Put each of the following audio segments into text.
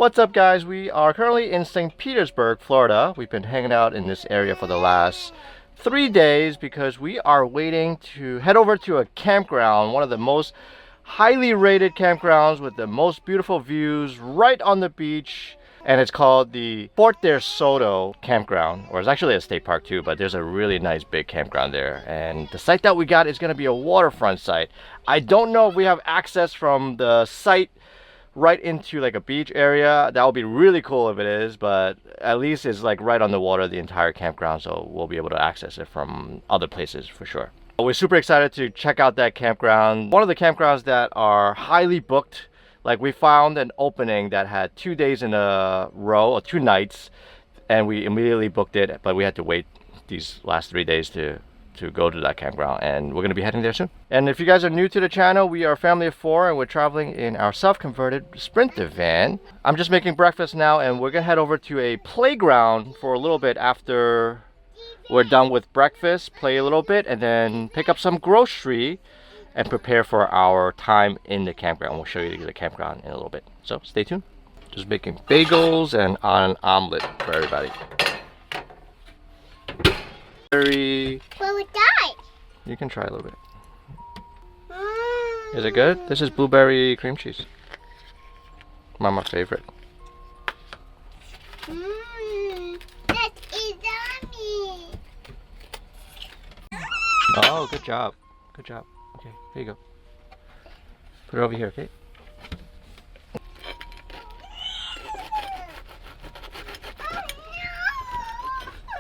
What's up, guys? We are currently in St. Petersburg, Florida. We've been hanging out in this area for the last 3 days because we are waiting to head over to a campground, one of the most highly rated campgrounds with the most beautiful views right on the beach. And it's called the Fort De Soto campground, or it's actually a state park too, but there's a really nice big campground there. And the site that we got is going to be a waterfront site. I don't know if we have access from the site right into like a beach area. That would be really cool if it is, but at least it's like right on the water, the entire campground, so we'll be able to access it from other places for sure. We're super excited to check out that campground. One of the campgrounds that are highly booked. Like, we found an opening that had 2 days in a row, or 2 nights, and we immediately booked it, but we had to wait these last 3 days to go to that campground, and we're going to be heading there soon. And if you guys are new to the channel, we are a family of 4 and we're traveling in our self-converted Sprinter van. I'm just making breakfast now, and we're going to head over to a playground for a little bit after we're done with breakfast, play a little bit, and then pick up some grocery and prepare for our time in the campground. We'll show you the campground in a little bit, so stay tuned. Just making bagels and an omelet for everybody. Well, it died. You can try a little bit. Is it good? This is blueberry cream cheese. Mama's favorite. That is yummy. Oh, good job. Good job. Okay, here you go. Put it over here, okay?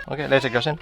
Okay, let's go in.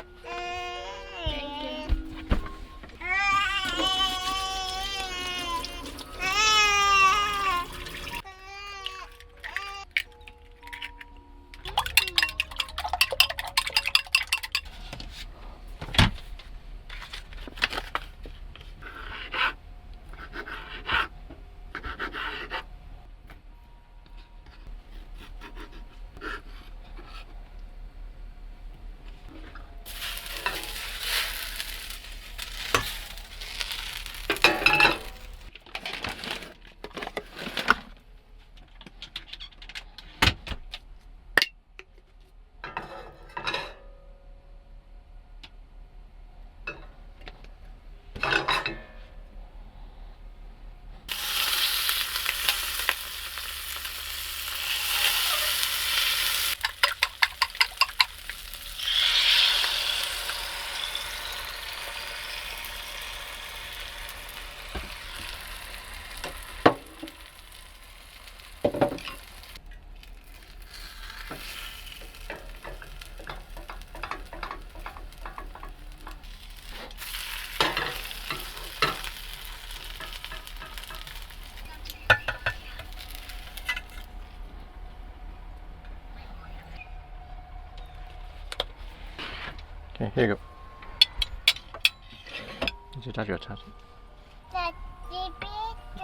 Okay, here you go.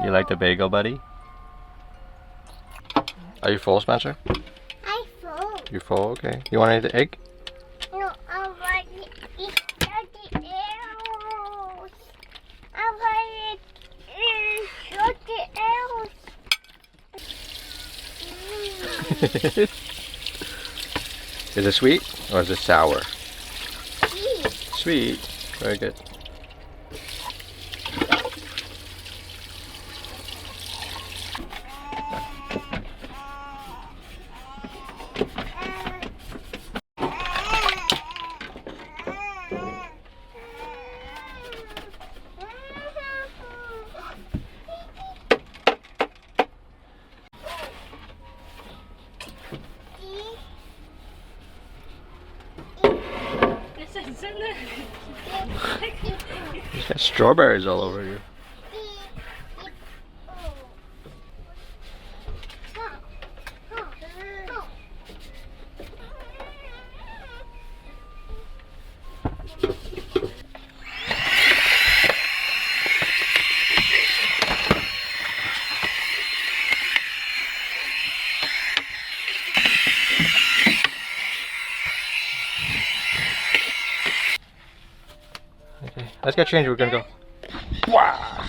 You like the bagel, buddy? Are you full, Spencer? I'm full. You're full? Okay. You want to eat the egg? No, I want to eat something else. I want to eat something else. Is it sweet or is it sour? Sweet. Sweet. Very good. There's got strawberries all over you. Okay, let's get changed. We're gonna go. Wow.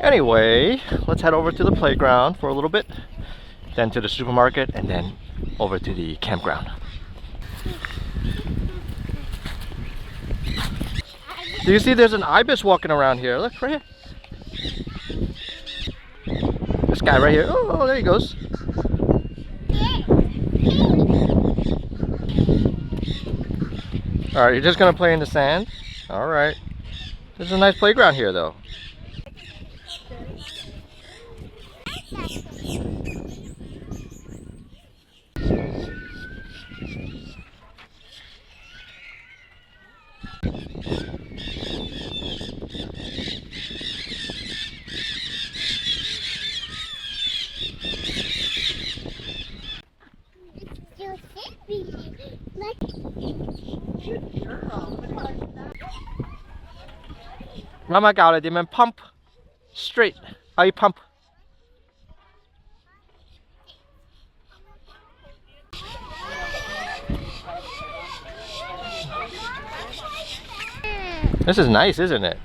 Anyway, let's head over to the playground for a little bit then to the supermarket, and then over to the campground. Do you see there's an ibis walking around here? Look, right here. This guy right here. Oh, there he goes. Alright, you're just gonna play in the sand? Alright. There's a nice playground here though. Mama 教你點樣 pump straight，可以 pump。This is nice, isn't it?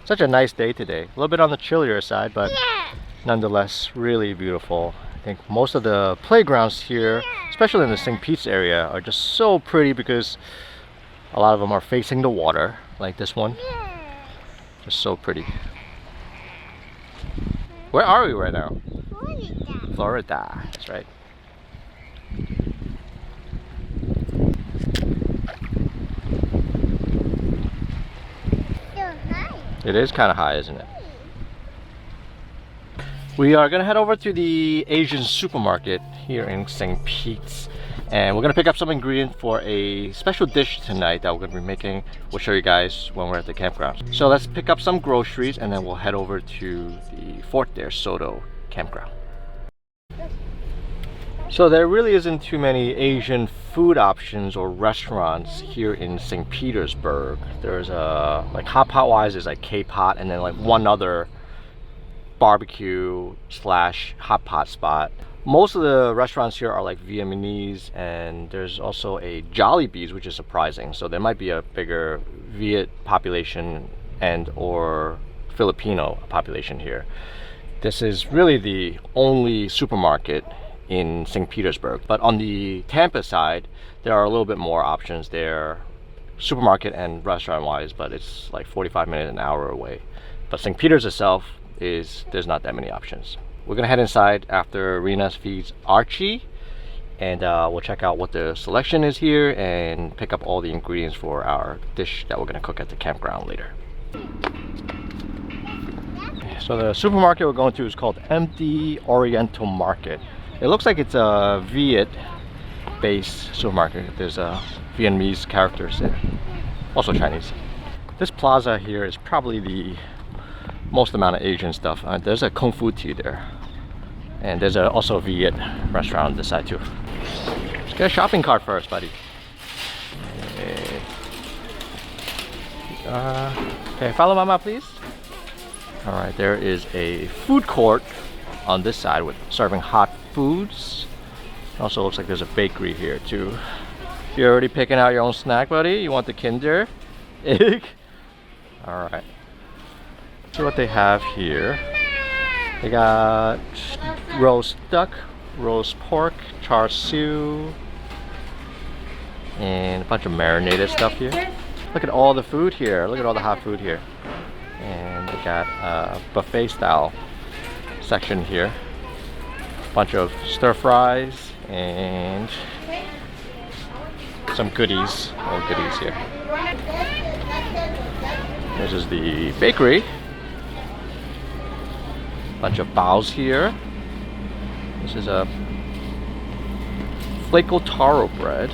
Such a nice day today. A little bit on the chillier side, but nonetheless really beautiful. I think most of the playgrounds here, especially in the St. Pete's area, are just so pretty because a lot of them are facing the water, like this one. Just so pretty. Where are we right now? Florida. Florida, that's right. So high. It is kind of high, isn't it? We are gonna head over to the Asian supermarket here in St. Pete's, and we're gonna pick up some ingredients for a special dish tonight that we're gonna be making. We'll show you guys when we're at the campground. So let's pick up some groceries and then we'll head over to the Fort De Soto campground. So there really isn't too many Asian food options or restaurants here in St. Petersburg. There's like hot pot wise, there's like K-pot and then like one other barbecue slash hot pot spot. Most of the restaurants here are like Vietnamese, and there's also a Jollibee's, which is surprising. So there might be a bigger Viet population and or Filipino population here. This is really the only supermarket in St. Petersburg. But on the Tampa side, there are a little bit more options there, supermarket and restaurant wise, but it's like 45 minutes, an hour away. But St. Peter's itself there's not that many options. We're gonna head inside after Rena feeds Archie, and we'll check out what the selection is here and pick up all the ingredients for our dish that we're gonna cook at the campground later. So the supermarket we're going to is called Empty Oriental Market. It looks like it's a Viet-based supermarket. There's Vietnamese characters there, also Chinese. This plaza here is probably the most amount of Asian stuff. There's a Kung Fu tea there, and there's also a Viet restaurant on this side too. Let's get a shopping cart first, buddy. Okay, follow Mama, please. All right, there is a food court on this side with serving hot foods. It also looks like there's a bakery here too. You're already picking out your own snack, buddy? You want the Kinder Egg? All right. See what they have here. They got roast duck, roast pork, char siu, and a bunch of marinated stuff here. Look at all the food here. Look at all the hot food here. And they got a buffet style section here. A bunch of stir fries and some goodies, all goodies here. This is the bakery. Bunch of baos here. This is a flaco taro bread.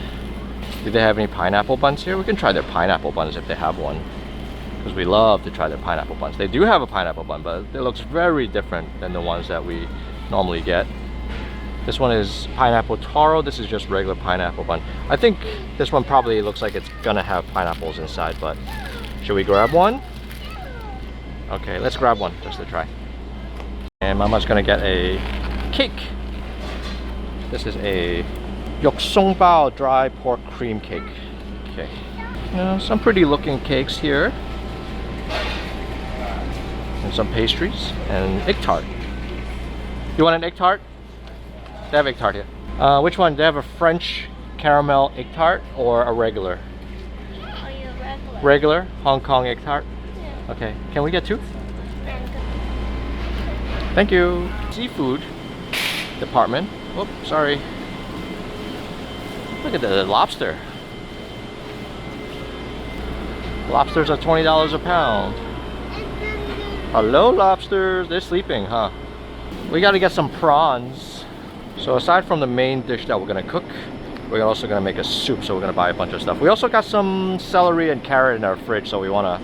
Do they have any pineapple buns here? We can try their pineapple buns if they have one, because we love to try their pineapple buns. They do have a pineapple bun, but it looks very different than the ones that we normally get. This one is pineapple taro. This is just regular pineapple bun. I think this one probably looks like it's gonna have pineapples inside, but should we grab one? Okay, let's grab one just to try. And Mama's gonna get a cake. This is a yoksongbao dry pork cream cake. Okay, some pretty looking cakes here, and some pastries and egg tart. You want an egg tart? They have egg tart here. Which one? They have a French caramel egg tart or a regular? Oh, yeah, regular. Regular Hong Kong egg tart? Yeah. Okay, can we get 2? Thank you. Seafood department. Oops, sorry. Look at the lobster. Lobsters are $20 a pound. Hello, lobsters. They're sleeping, huh? We gotta get some prawns. So aside from the main dish that we're gonna cook, we're also gonna make a soup, so we're gonna buy a bunch of stuff. We also got some celery and carrot in our fridge, so we wanna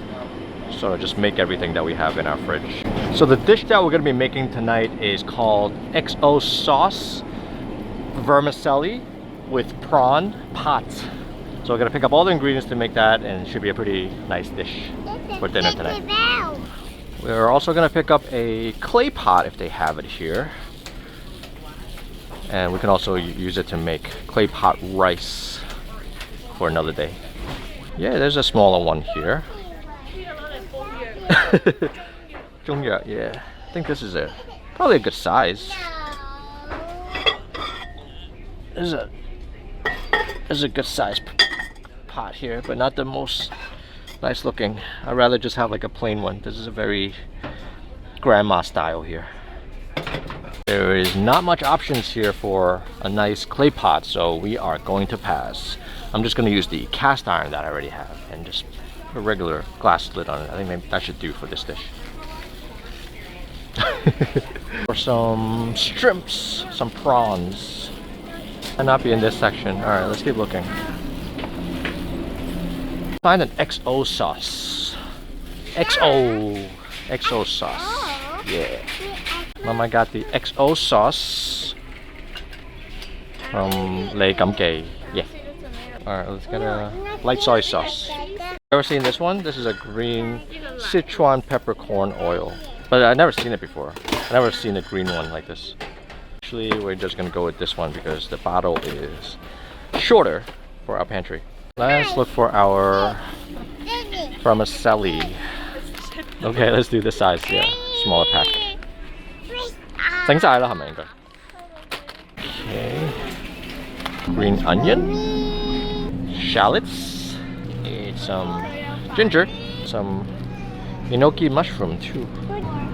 sort of just make everything that we have in our fridge. So the dish that we're gonna be making tonight is called XO sauce vermicelli with prawn pot. So we're gonna pick up all the ingredients to make that, and it should be a pretty nice dish for dinner tonight. We're also gonna pick up a clay pot if they have it here. And we can also use it to make clay pot rice for another day. Yeah, there's a smaller one here. Yeah. I think this is probably a good size. There's a good size pot here, but not the most nice looking. I'd rather just have like a plain one. This is a very grandma style here. There is not much options here for a nice clay pot, so we are going to pass. I'm just going to use the cast iron that I already have and just put a regular glass lid on it. I think maybe that should do for this dish. For some shrimps, some prawns. Might not be in this section. Alright, let's keep looking. Find an XO sauce. XO sauce. Yeah. Mama got the XO sauce from Lei Gam Gei. Yeah. Alright, let's get a light soy sauce. Ever seen this one? This is a green Sichuan peppercorn oil. But I've never seen it before. I've never seen a green one like this. Actually, we're just gonna go with this one because the bottle is shorter for our pantry. Let's look for our vermicelli. Okay, let's do this size. Yeah, smaller pack. 整晒啦，係咪應該? Okay. Green onion, shallots, need some ginger, some enoki mushroom too.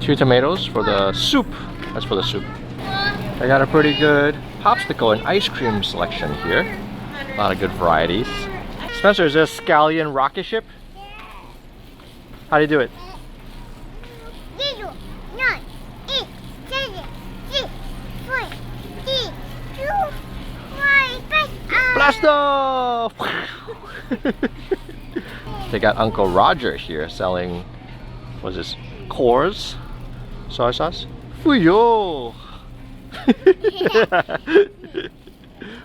2 tomatoes for the soup. That's for the soup. I got a pretty good popsicle and ice cream selection here. A lot of good varieties. Spencer, is this scallion rocket ship? How do you do it? Blast off! They got Uncle Roger here selling, what's this, Coors soy sauce? Fuyo!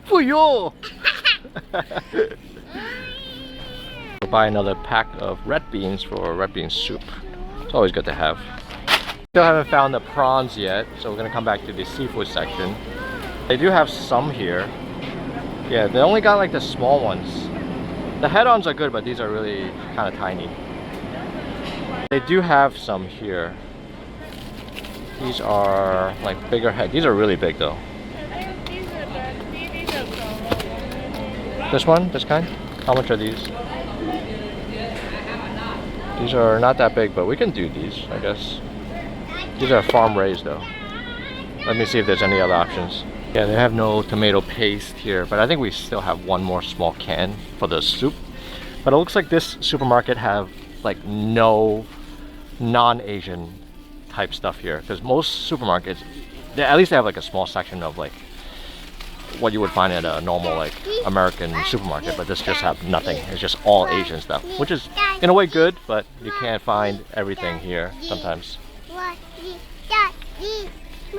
Fuyo! We'll buy another pack of red beans for red bean soup. It's always good to have. Still haven't found the prawns yet, so we're gonna come back to the seafood section. They do have some here. Yeah, they only got like the small ones. The head-ons are good, but these are really kind of tiny. They do have some here. These are like bigger head. These are really big though. This one? This kind? How much are these? These are not that big, but we can do these, I guess. These are farm raised though. Let me see if there's any other options. Yeah, they have no tomato paste here, but I think we still have one more small can for the soup. But it looks like this supermarket have like no non-Asian type stuff here, because most supermarkets, at least they have like a small section of like what you would find at a normal like American supermarket, but this just have nothing. It's just all Asian stuff, which is in a way good, but you can't find everything here sometimes.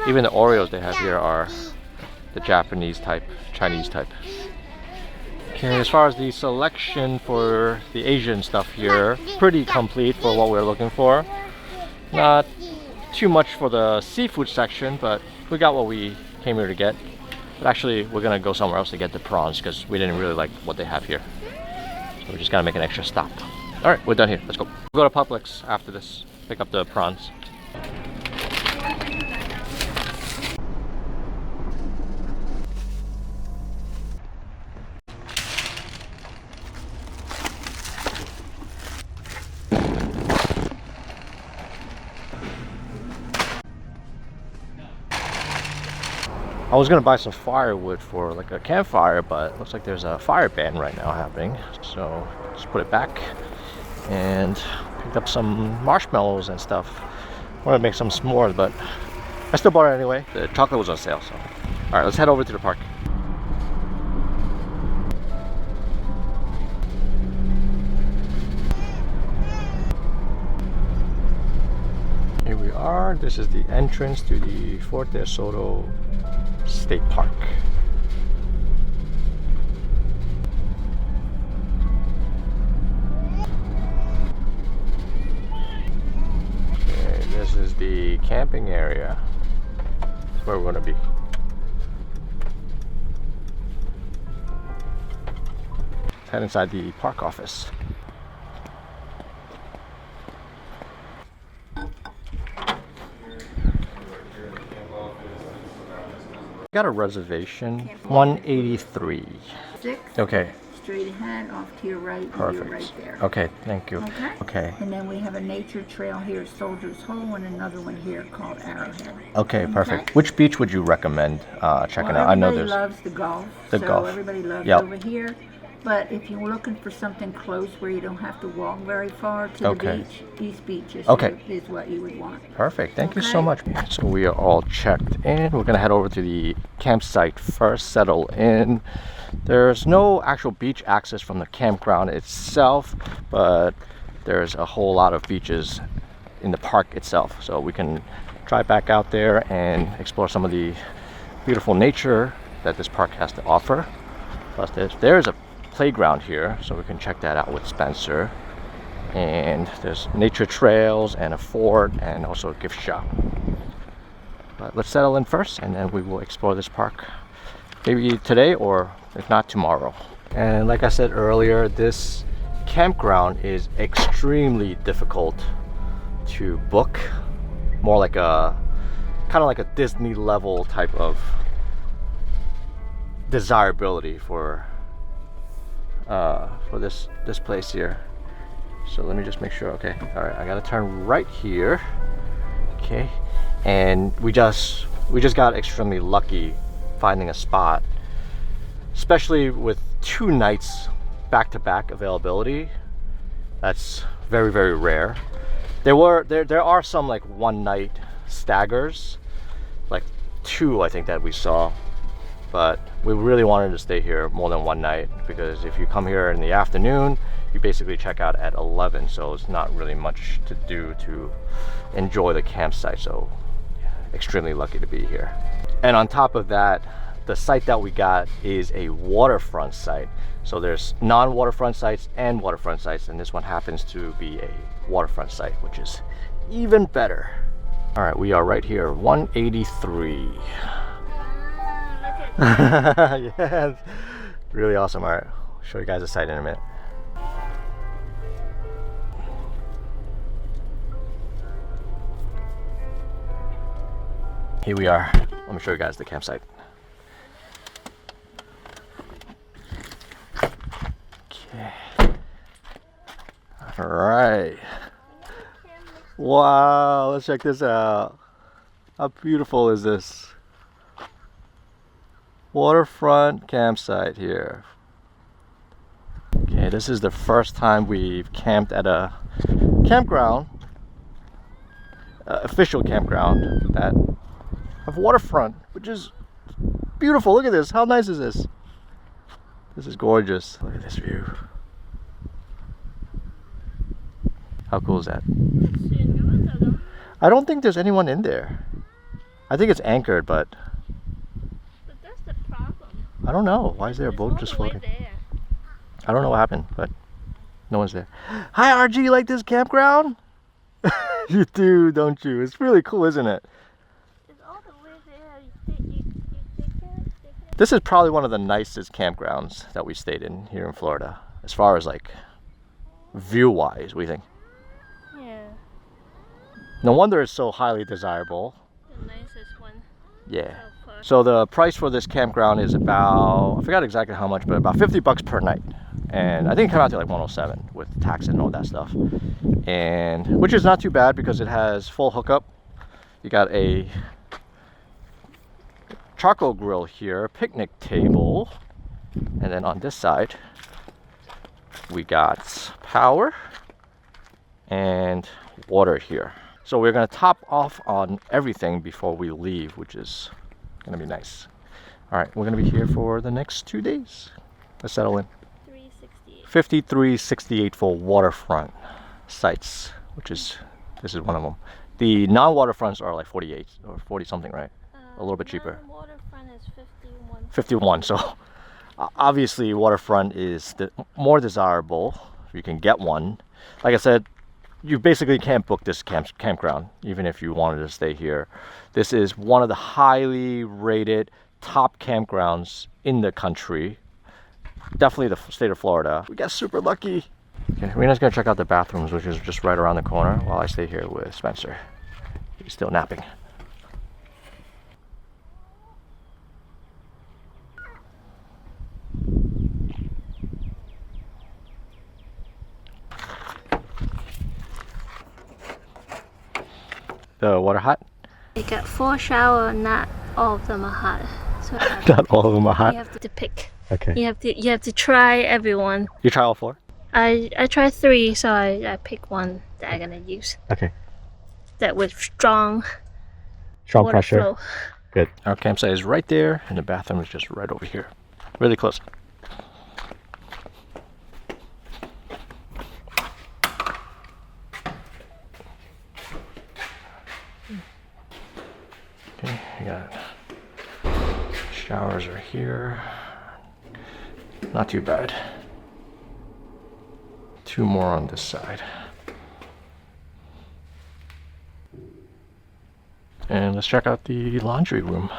Even the Oreos they have here are the Japanese type, Chinese type. Okay, as far as the selection for the Asian stuff here, pretty complete for what we're looking for. Not too much for the seafood section, but we got what we came here to get. But actually, we're gonna go somewhere else to get the prawns because we didn't really like what they have here. So we're just gonna make an extra stop. All right, we're done here. Let's go. We'll go to Publix after this. Pick up the prawns. I was gonna buy some firewood for like a campfire, but it looks like there's a fire ban right now happening. So just put it back and picked up some marshmallows and stuff. I wanted to make some s'mores, but I still bought it anyway. The chocolate was on sale, so. All right, let's head over to the park. Here we are. This is the entrance to the Fort De Soto State Park. Okay, this is the camping area. That's where we're going to be. Let's head inside the park office. Got a reservation. 183. 6. Okay. Straight ahead, off to your right, and Perfect. you're right there. Okay, thank you. Okay. Okay. And then we have a nature trail here, Soldier's Hole, and another one here called Arrowhead. Okay, perfect. Which beach would you recommend checking out? I know Everybody there's loves the Gulf. The so Gulf. Everybody loves Yep. over here. But if you're looking for something close where you don't have to walk very far to Okay. the beach, East Beach is, Okay. is what you would want. perfect. Thank you so Okay. much. So we are all checked in. We're gonna head over to the campsite first, settle in. There's no actual beach access from the campground itself, but there's a whole lot of beaches in the park itself. So we can drive back out there and explore some of the beautiful nature that this park has to offer. Plus there's a playground here, so we can check that out with Spencer. And there's nature trails and a fort and also a gift shop. But let's settle in first and then we will explore this park maybe today or if not tomorrow. And like I said earlier, this campground is extremely difficult to book. More like a kind of like a Disney level type of desirability for this place here. So let me just make sure. Okay, all right, I gotta turn right here. Okay, and we just got extremely lucky finding a spot, especially with 2 nights back-to-back availability. That's very, very rare. There are some like 1 night staggers, like 2 I think that we saw, but we really wanted to stay here more than 1 night because if you come here in the afternoon, you basically check out at 11, so it's not really much to do to enjoy the campsite. So extremely lucky to be here. And on top of that, the site that we got is a waterfront site. So there's non-waterfront sites and waterfront sites, and this one happens to be a waterfront site, which is even better. All right, we are right here, 183. Yes, really awesome. All right, I'll show you guys the site in a minute. Here we are. Let me show you guys the campsite. Okay. All right. Wow, let's check this out. How beautiful is this? Waterfront campsite here. Okay, this is the first time we've camped at a campground, official campground that have waterfront, which is beautiful. Look at this. How nice is this? This is gorgeous. Look at this view. How cool is that? I don't think there's anyone in there. I think it's anchored, but that's the problem. I don't know. Why is there a boat just floating? I don't know what happened, but no one's there. Hi, RG, you like this campground? You do, don't you? It's really cool, isn't it? It's all the way there. You take care. This is probably one of the nicest campgrounds that we stayed in here in Florida, as far as like view-wise, we think. Yeah, No wonder it's so highly desirable. the nicest one. Yeah. So far. So the price for this campground is about, I forgot exactly how much, but about $50 per night. And I think it came out to like 107 with tax and all that stuff. And which is not too bad because it has full hookup. You got a charcoal grill here, picnic table, and then on this side we got power and water here. So we're gonna top off on everything before we leave, which is gonna be nice. All right, we're gonna be here for the next 2 days. Let's settle in. 5368 for waterfront sites, which is, this is one of them. The non-waterfronts are like 48 or 40 something, right? A little bit cheaper. Waterfront is 51. 51. So obviously waterfront is more desirable if you can get one. Like I said, you basically can't book this campground even if you wanted to stay here. This is one of the highly rated top campgrounds in the country. Definitely the state of Florida. We got super lucky. Okay, Rena's gonna check out the bathrooms, which is just right around the corner, while I stay here with Spencer. He's still napping. The water hot? You got 4 showers, not all of them are hot. So Not all of them are hot. you have to pick. Okay. You have to try everyone. You try all 4? I tried 3, so I pick one that I'm gonna use. Okay. That with strong Strong water pressure. flow. Good. Our campsite is right there, and the bathroom is just right over here. Really close. Okay, we got showers are here. Not too bad. 2 more on this side. And let's check out the laundry room.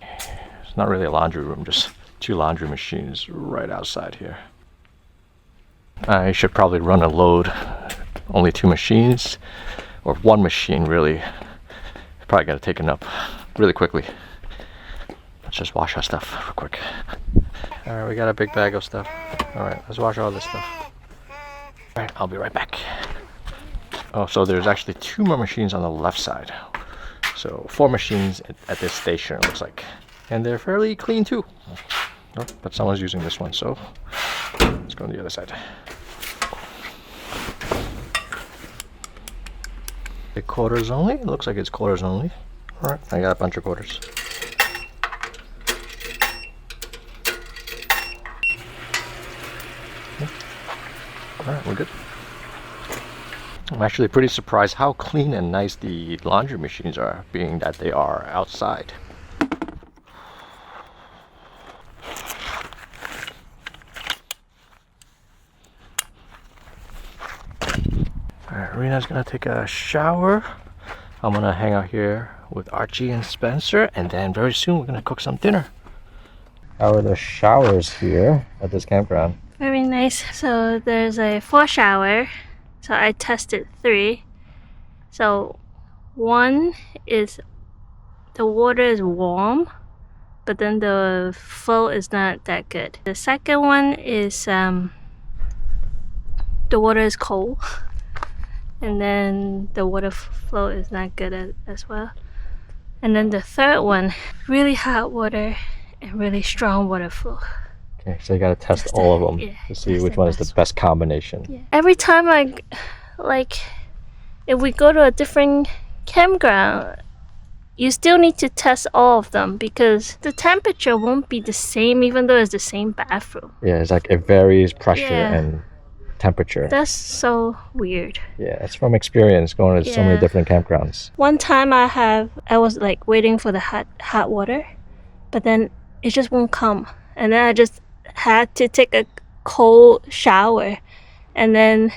It's not really a laundry room, just 2 laundry machines right outside here. I should probably run a load. Only 2 machines, or 1 machine really. Probably gotta take it up really quickly. Let's just wash our stuff real quick. Alright, we got a big bag of stuff. Alright, let's wash all this stuff. Alright, I'll be right back. Oh, so there's actually 2 more machines on the left side. So 4 machines at this station, it looks like. And they're fairly clean too. Oh, but someone's using this one, so let's go on the other side. The quarters only? It looks like it's quarters only. Alright, I got a bunch of quarters. Alright, we're good. I'm actually pretty surprised how clean and nice the laundry machines are, being that they are outside. Alright, Rena's gonna take a shower. I'm gonna hang out here with Archie and Spencer, and then very soon we're gonna cook some dinner. How are the showers here at this campground? Very nice. So there's a 4 shower. So I tested 3. So 1 is the water is warm, but then the flow is not that good. The second one is the water is cold, and then the water flow is not good as well. And then the third one, really hot water and really strong water flow. Okay, so you gotta test all of them to see which one is the best combination. Yeah. Every time if we go to a different campground, you still need to test all of them because the temperature won't be the same even though it's the same bathroom. Yeah, it's like it varies pressure and temperature. That's so weird. Yeah, it's from experience going to so many different campgrounds. One time I was like waiting for the hot water, but then it just won't come. And then I just had to take a cold shower, and then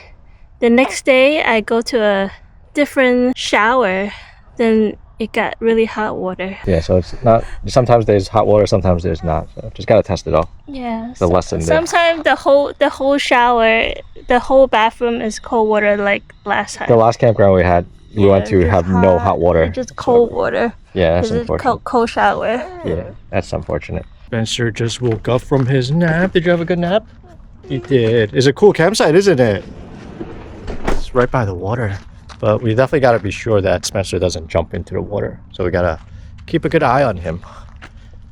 the next day I go to a different shower, then it got really hot water. Yeah, so it's not, sometimes there's hot water, sometimes there's not, so just gotta test it all. Yeah, the lesson there. Sometimes the whole shower, the whole bathroom is cold water, like last time. The last campground we had, we went to have no hot water. Just cold water. Yeah, that's unfortunate. Cold shower. Yeah, that's unfortunate. Spencer just woke up from his nap. Did you have a good nap? He did. It's a cool campsite, isn't it? It's right by the water. But we definitely got to be sure that Spencer doesn't jump into the water. So we got to keep a good eye on him.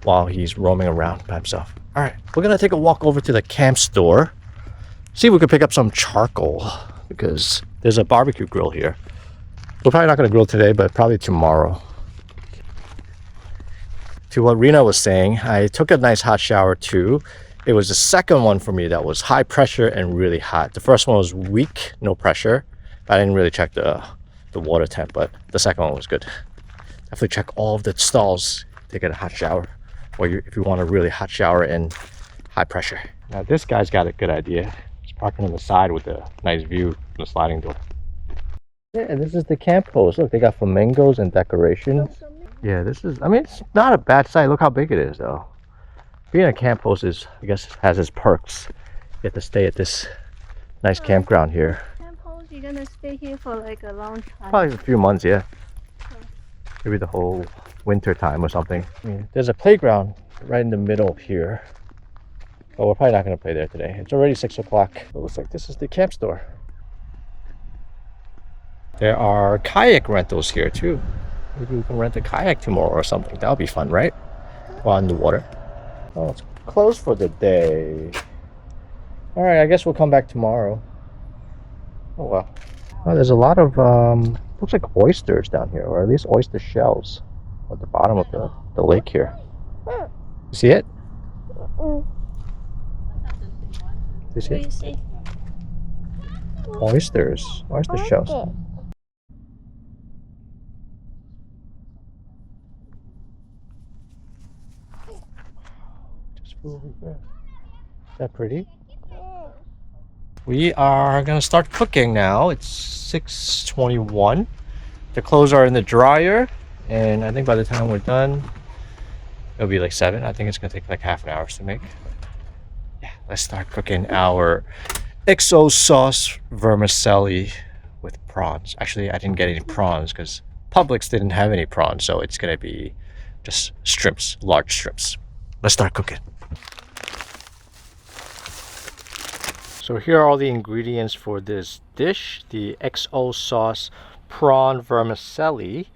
while he's roaming around by himself. All right, we're gonna take a walk over to the camp store, see if we can pick up some charcoal because there's a barbecue grill here. We're probably not gonna grill today, but probably tomorrow. To what Rena was saying, I took a nice hot shower too. It was the second one for me that was high pressure and really hot. The first one was weak, no pressure. I didn't really check the water temp, but the second one was good. Definitely check all of the stalls to get a hot shower, or if you want a really hot shower and high pressure. Now this guy's got a good idea. He's parking on the side with a nice view from the sliding door. Yeah, this is the camp host. Look, they got flamingos and decorations. Yeah, this is, I mean, it's not a bad site. Look how big it is though. Being a camp host is, I guess, has its perks. You get to stay at this nice campground here. Camp host, you're gonna stay here for like a long time. Probably a few months, yeah. Maybe the whole winter time or something. I mean, there's a playground right in the middle here. But we're probably not gonna play there today. It's already 6 o'clock. It looks like this is the camp store. There are kayak rentals here too. Maybe we can rent a kayak tomorrow or something. That would be fun, right? While in the water. Oh, it's closed for the day. All right, I guess we'll come back tomorrow. Oh well. Oh, there's a lot of looks like oysters down here, or at least oyster shells at the bottom of the lake here. You see it? You see it? Oysters, oyster shells. Is that pretty? We are gonna start cooking now. It's 6:21. The clothes are in the dryer, and I think by the time we're done, it'll be like 7. I think it's gonna take like half an hour to make. Yeah, let's start cooking our XO sauce vermicelli with prawns. Actually, I didn't get any prawns because Publix didn't have any prawns, so it's gonna be just shrimps, large shrimps. Let's start cooking. So here are all the ingredients for this dish, the XO sauce prawn vermicelli.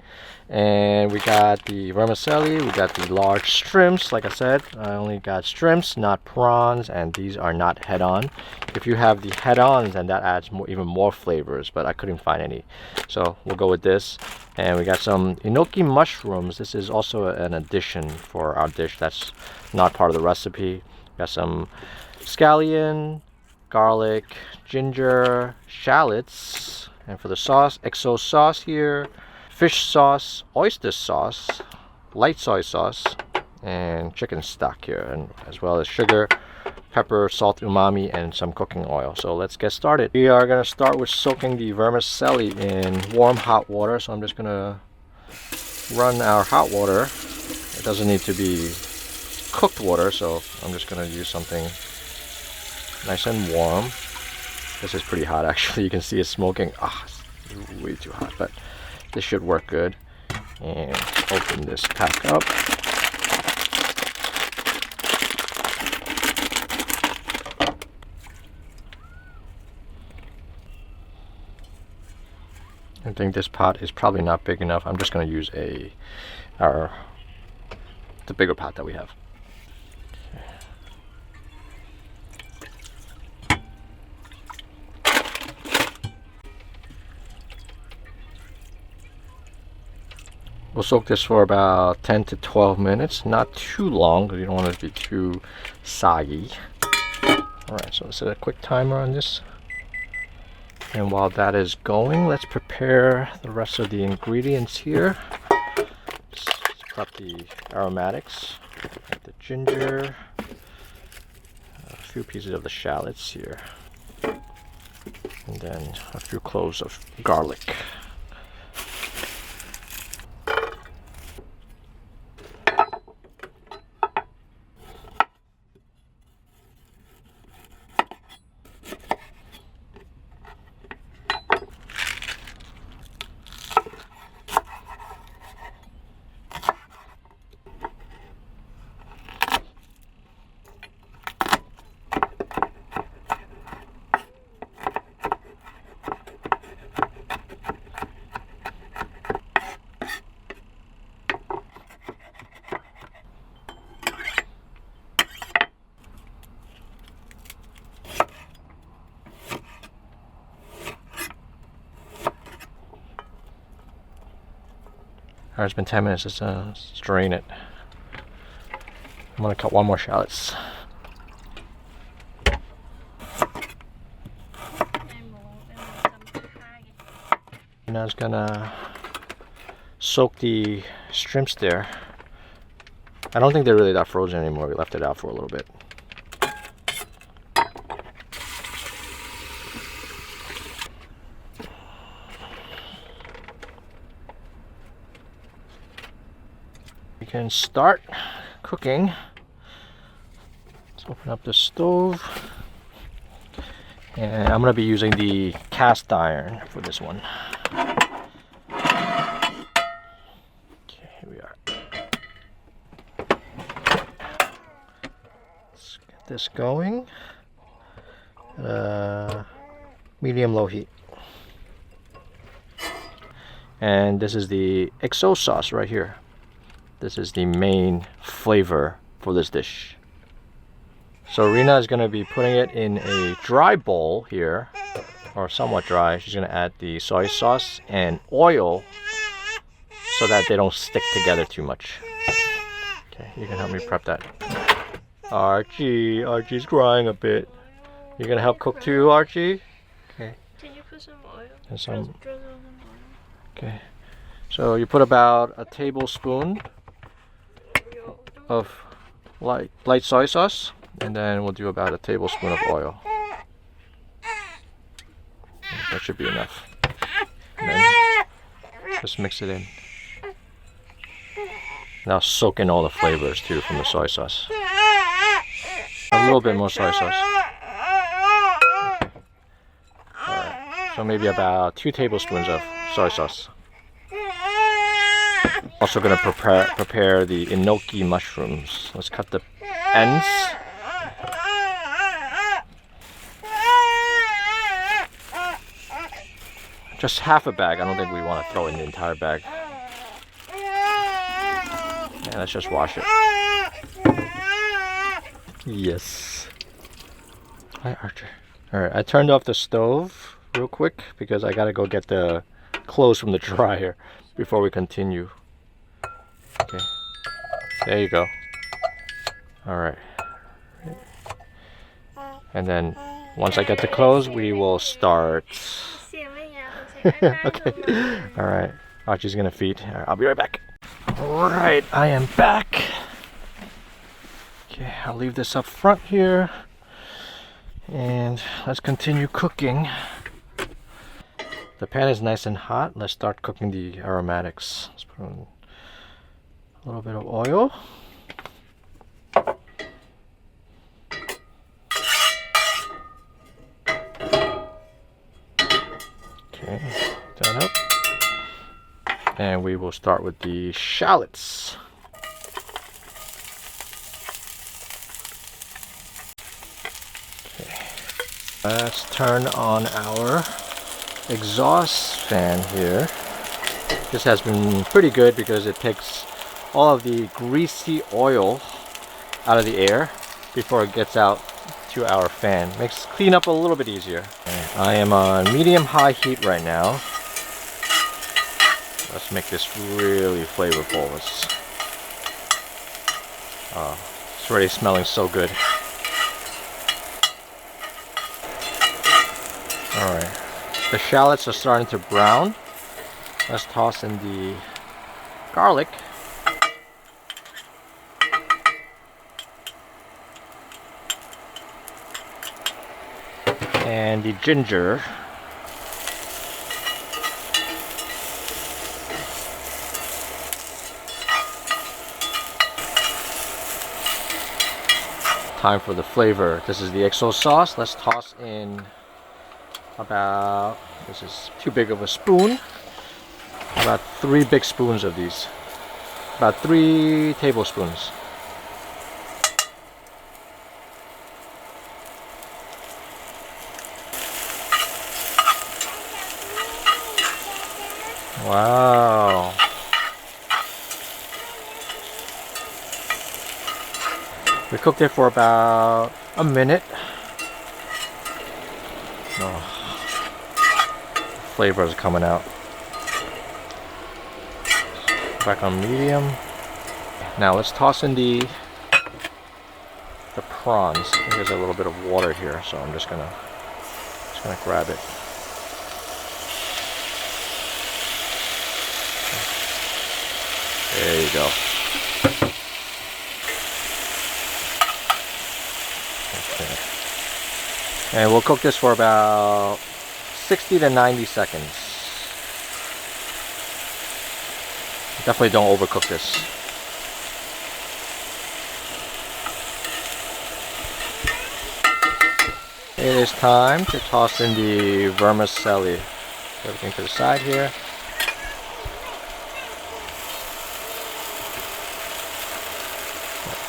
And we got the vermicelli, we got the large shrimps. Like I said, I only got shrimps, not prawns, and these are not head-on. If you have the head-ons, then that adds even more flavors, but I couldn't find any. So we'll go with this. And we got some enoki mushrooms. This is also an addition for our dish that's not part of the recipe. Got some scallion, garlic, ginger, shallots, and for the sauce, XO sauce here, fish sauce, oyster sauce, light soy sauce, and chicken stock here, and as well as sugar, pepper, salt, umami, and some cooking oil. So let's get started. We are gonna start with soaking the vermicelli in warm hot water. So I'm just gonna run our hot water. It doesn't need to be cooked water, so I'm just gonna use something nice and warm. This is pretty hot actually. You can see it smoking. It's way too hot, but this should work good. And open this pack up. I think this pot is probably not big enough. I'm just going to use the bigger pot that we have. We'll soak this for about 10 to 12 minutes, not too long because you don't want it to be too soggy. Alright, so let's set a quick timer on this. And while that is going, let's prepare the rest of the ingredients here. Just prep the aromatics, like the ginger, a few pieces of the shallots here, and then a few cloves of garlic. Alright, it's been 10 minutes. Let's drain it. I'm gonna cut one more shallots. Now it's gonna soak the shrimps there. I don't think they're really that frozen anymore. We left it out for a little bit. We can start cooking. Let's open up the stove. And I'm gonna be using the cast iron for this one. Okay, here we are. Let's get this going. Medium-low heat. And this is the XO sauce right here. This is the main flavor for this dish. So Rena is going to be putting it in a dry bowl here, or somewhat dry. She's going to add the soy sauce and oil so that they don't stick together too much. Okay, you can help me prep that. Archie's crying a bit. You're going to help cook too, Archie? Okay. Can you put some oil? And some. Okay. So you put about a tablespoon of light soy sauce. And then we'll do about a tablespoon of oil. That should be enough. And then just mix it in. Now soak in all the flavors too from the soy sauce. A little bit more soy sauce. Okay. Alright. So maybe about 2 tablespoons of soy sauce. Also gonna prepare the enoki mushrooms. Let's cut the ends. Just half a bag. I don't think we want to throw in the entire bag. And let's just wash it. Yes. Hi, Archer. Alright, I turned off the stove real quick because I gotta go get the clothes from the dryer before we continue. Okay. There you go. Alright. And then once I get the clothes, we will start. Okay. Alright. Archie's gonna feed. Right, I'll be right back. Alright, I am back. Okay, I'll leave this up front here. And let's continue cooking. The pan is nice and hot. Let's start cooking the aromatics. Let's put on a little bit of oil. Okay, that up. And we will start with the shallots. Okay. Let's turn on our exhaust fan here. This has been pretty good because it takes all of the greasy oil out of the air before it gets out to our fan. Makes cleanup a little bit easier. Okay. I am on medium-high heat right now. Let's make this really flavorful. It's already smelling so good. Alright. The shallots are starting to brown. Let's toss in the garlic. And the ginger. Time for the flavor. This is the XO sauce. Let's toss in about, this is too big of a spoon, about 3 big spoons of these. About 3 tablespoons. Wow. We cooked it for about a minute. Oh, flavor is coming out. Back on medium. Now let's toss in the prawns. There's a little bit of water here, so I'm just gonna grab it. There you go. Okay. And we'll cook this for about 60 to 90 seconds. Definitely don't overcook this. It is time to toss in the vermicelli. Put everything to the side here.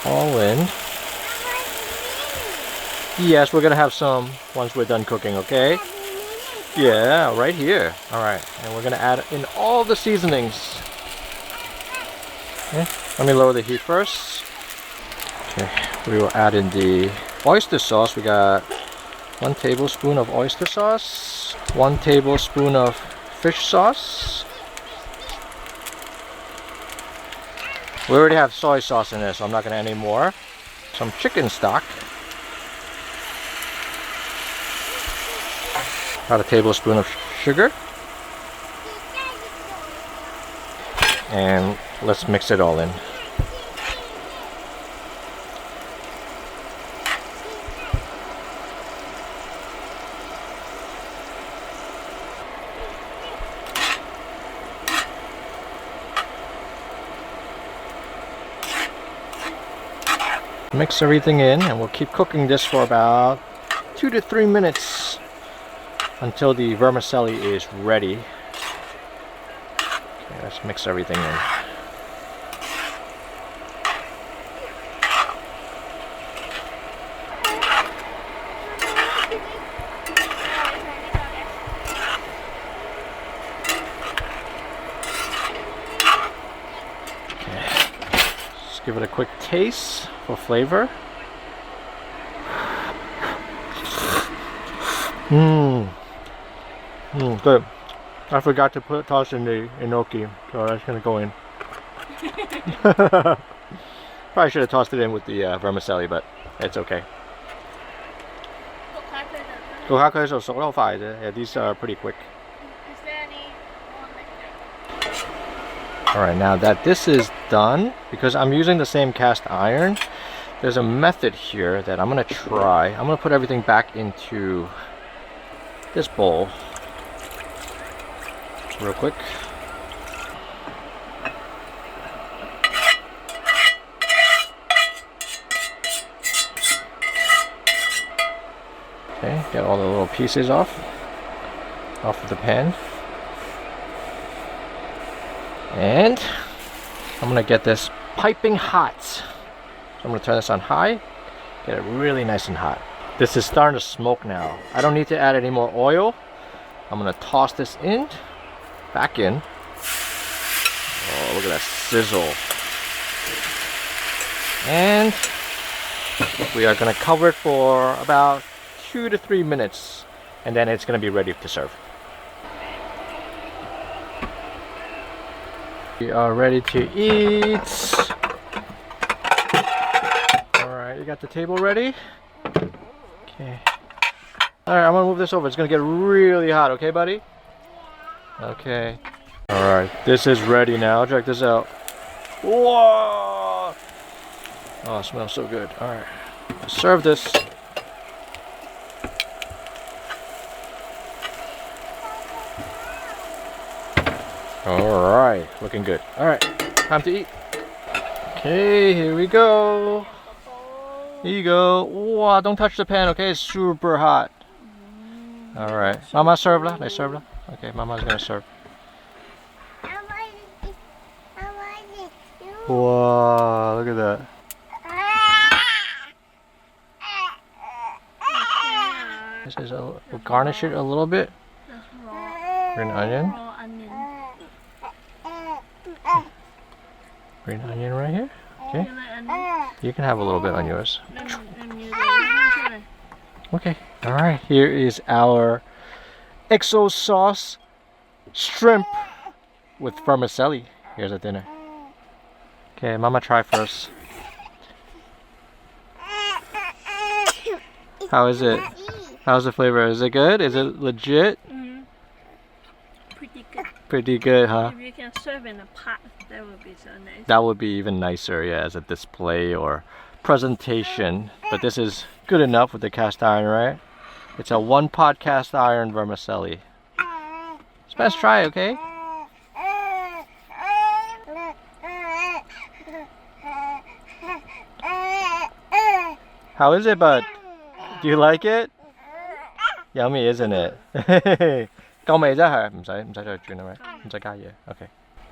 All in. Yes, we're gonna have some once we're done cooking, okay? Yeah, right here. Alright, and we're gonna add in all the seasonings. Okay, let me lower the heat first. Okay, we will add in the oyster sauce. We got 1 tablespoon of oyster sauce, 1 tablespoon of fish sauce. We already have soy sauce in there, so I'm not going to add any more. Some chicken stock. About a tablespoon of sugar. And let's mix it all in. Mix everything in, and we'll keep cooking this for about 2 to 3 minutes until the vermicelli is ready. Okay, let's mix everything in. Okay. Just give it a quick taste for flavor. Good. I forgot to toss in the gnocchi, so that's gonna go in. Probably should have tossed it in with the vermicelli, but it's okay. Yeah, these are pretty quick. Is there any Alright, now that this is done, because I'm using the same cast iron, there's a method here that I'm gonna try. I'm gonna put everything back into this bowl real quick. Okay, get all the little pieces off of the pan. And I'm gonna get this piping hot. So I'm gonna turn this on high, get it really nice and hot. This is starting to smoke now. I don't need to add any more oil. I'm gonna toss this in, back in. Oh, look at that sizzle. And we are gonna cover it for about 2 to 3 minutes, and then it's gonna be ready to serve. We are ready to eat. Alright, you got the table ready? Okay. Alright, I'm gonna move this over. It's gonna get really hot, okay, buddy? Okay. Alright, this is ready now. Check this out. Whoa! Oh, it smells so good. Alright. Serve this. Alright, looking good. Alright, time to eat. Okay, here we go. Here you go. Wow, don't touch the pan, okay? It's super hot. Alright. Mama serve lah. Let's serve lah. Okay, Mama's gonna serve. Wow, look at that. This is we'll garnish it a little bit. Green onion. Green onion right here. Okay. You can have a little bit on yours. Okay. Alright, here is our XO sauce shrimp with vermicelli. Here's a dinner. Okay, Mama try first. How is it? How's the flavor? Is it good? Is it legit? Pretty good. Pretty good, huh? If you can serve in a pot, that would be so nice. That would be even nicer, yeah, as a display or presentation. But this is good enough with the cast iron, right? It's a 1-pot cast iron vermicelli. Let's try, okay? How is it, bud? Do you like it? Yummy, isn't it? 夠味啫係，唔使再轉啦，唔使加嘢。Okay.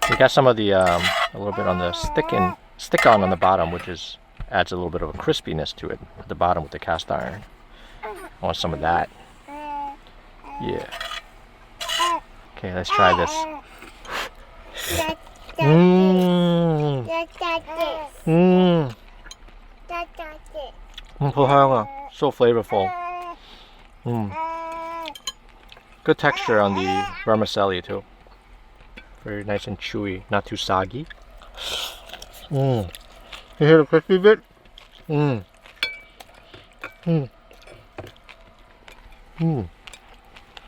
We got some of the a little bit on the stick on the bottom, which adds a little bit of a crispiness to it at the bottom with the cast iron. I want some of that. Yeah. Okay, let's try this. Mmm. Mmm.好香啊, so flavorful. Mmm. Good texture on the vermicelli too. Very nice and chewy, not too soggy. Mmm. You hear the crispy bit? Mmm. Mmm. Mmm.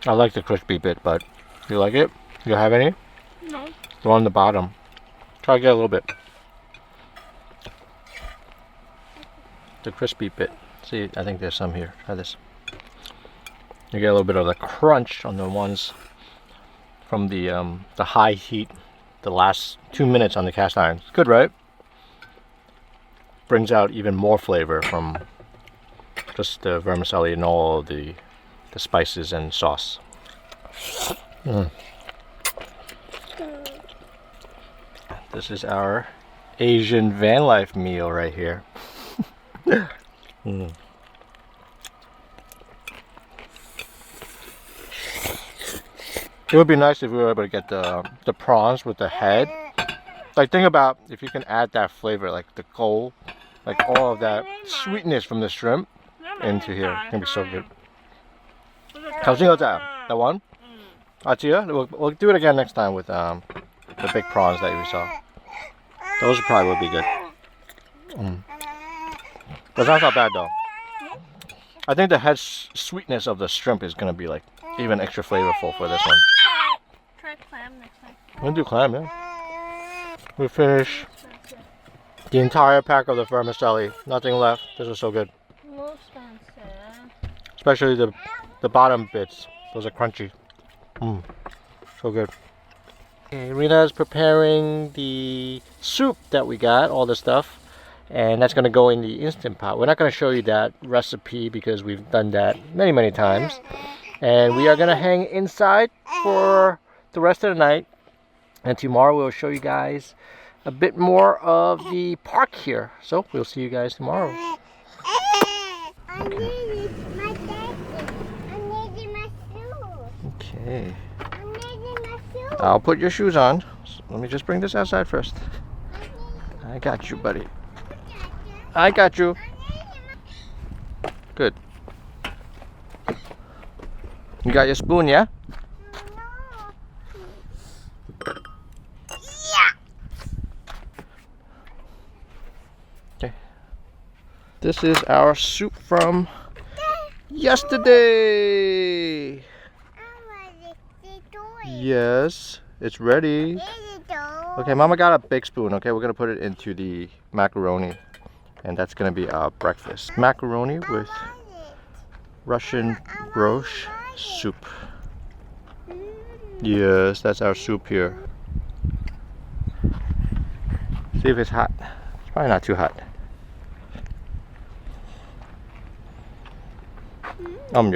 I like the crispy bit, but you like it? You have any? No. The one on the bottom. Try to get a little bit. The crispy bit. See, I think there's some here. Try this. You get a little bit of the crunch on the ones from the high heat, the last 2 minutes on the cast iron. It's good, right? Brings out even more flavor from just the vermicelli and all the spices and sauce. Mm. This is our Asian van life meal right here. Mm. It would be nice if we were able to get the prawns with the head. Like, think about if you can add that flavor, like the gold, like all of that sweetness from the shrimp into here. It's gonna be so good. 頭先嗰隻, that one? We'll do it again next time with the big prawns that we saw. Those probably would be good. But that's not bad though. I think the head sweetness of the shrimp is gonna be like even extra flavorful for this one. Try clam next time. We'll do clam, yeah. We finished the entire pack of the vermicelli. Nothing left. This is so good. No expensive. Especially the bottom bits. Those are crunchy. So good. Okay, Rena's preparing the soup that we got, all the stuff. And that's going to go in the Instant Pot. We're not going to show you that recipe because we've done that many times. And we are going to hang inside for the rest of the night. And tomorrow we'll show you guys a bit more of the park here. So we'll see you guys tomorrow. Okay. I'll put your shoes on. So let me just bring this outside first. I got you, buddy. I got you. Good. You got your spoon, yeah? Okay. This is our soup from yesterday. Yes, it's ready. Okay, Mama got a big spoon. Okay, we're gonna put it into the macaroni. And that's gonna be our breakfast. Macaroni with Russian broche soup. Yes, that's our soup here. See if it's hot. It's probably not too hot. And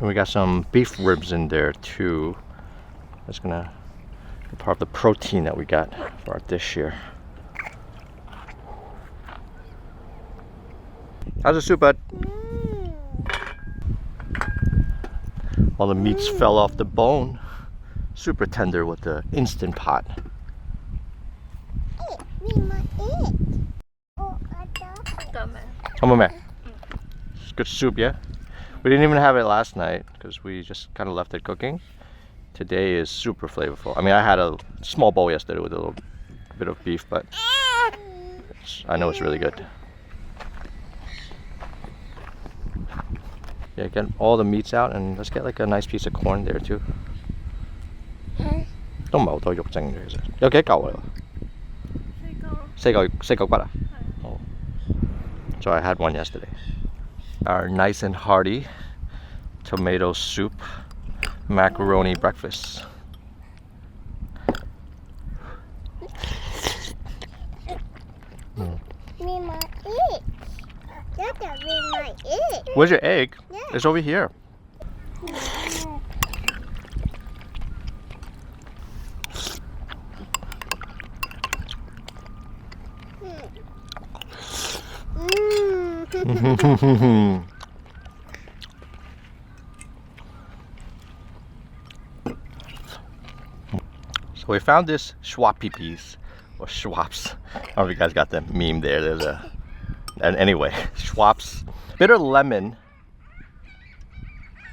we got some beef ribs in there too. That's gonna be part of the protein that we got for our dish here. How's the soup, bud? All the meats fell off the bone. Super tender with the Instant Pot. It's good soup, yeah? We didn't even have it last night because we just kind of left it cooking. Today is super flavorful. I mean, I had a small bowl yesterday with a little bit of beef, but I know it's really good. Yeah, get all the meats out and let's get like a nice piece of corn there too. 都唔係好多肉剩嘅其實。有幾多嚿啊？四嚿骨啊？ Oh. So I had one yesterday. Our nice and hearty tomato soup macaroni breakfast. Where's your egg? Yeah. It's over here. So we found this schwappies or schwaps. I don't know if you guys got the meme there. There's a, and anyway, schwaps. Bitter lemon.